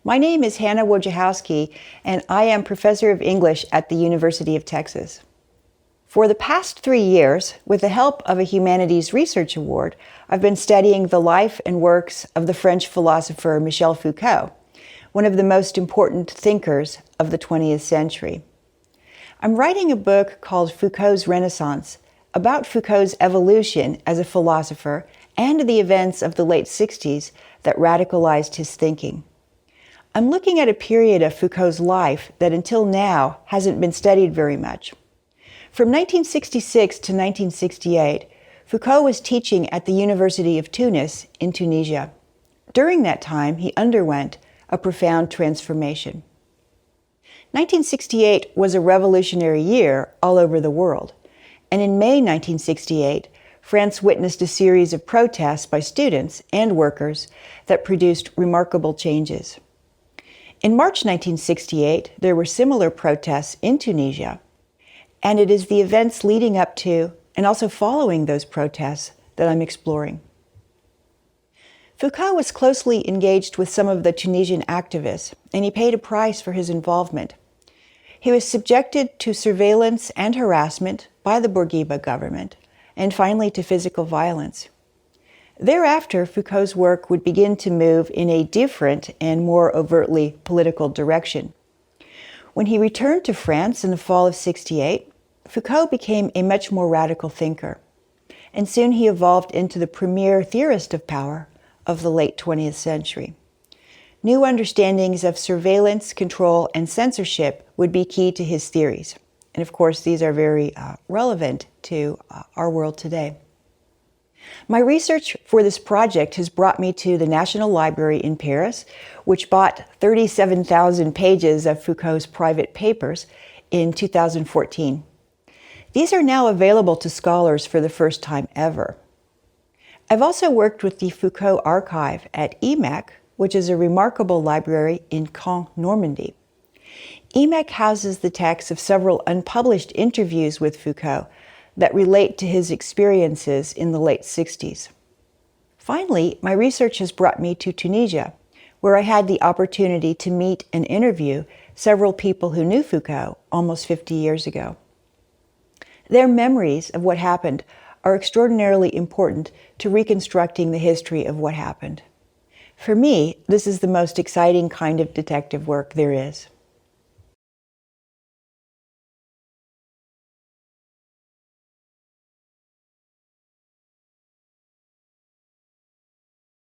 My name is Hannah Wojciehowski, and I am Professor of English at the University of Texas. For the past 3 years, with the help of a Humanities Research Award, I've been studying the life and works of the French philosopher Michel Foucault, one of the most important thinkers of the 20th century. I'm writing a book called Foucault's Renaissance, about Foucault's evolution as a philosopher and the events of the late 60s that radicalized his thinking. I'm looking at a period of Foucault's life that until now hasn't been studied very much. From 1966 to 1968, Foucault was teaching at the University of Tunis in Tunisia. During that time, he underwent a profound transformation. 1968 was a revolutionary year all over the world, and in May 1968, France witnessed a series of protests by students and workers that produced remarkable changes. In March 1968, there were similar protests in Tunisia, and it is the events leading up to and also following those protests that I'm exploring. Foucault was closely engaged with some of the Tunisian activists, and he paid a price for his involvement. He was subjected to surveillance and harassment by the Bourguiba government, and finally to physical violence. Thereafter, Foucault's work would begin to move in a different and more overtly political direction. When he returned to France in the fall of '68, Foucault became a much more radical thinker, and soon he evolved into the premier theorist of power of the late 20th century. New understandings of surveillance, control, and censorship would be key to his theories. And of course, these are very relevant to our world today. My research for this project has brought me to the National Library in Paris, which bought 37,000 pages of Foucault's private papers in 2014. These are now available to scholars for the first time ever. I've also worked with the Foucault Archive at EMAC, which is a remarkable library in Caen, Normandy. EMAC houses the texts of several unpublished interviews with Foucault that relate to his experiences in the late 60s. Finally, my research has brought me to Tunisia, where I had the opportunity to meet and interview several people who knew Foucault almost 50 years ago. Their memories of what happened are extraordinarily important to reconstructing the history of what happened. For me, this is the most exciting kind of detective work there is.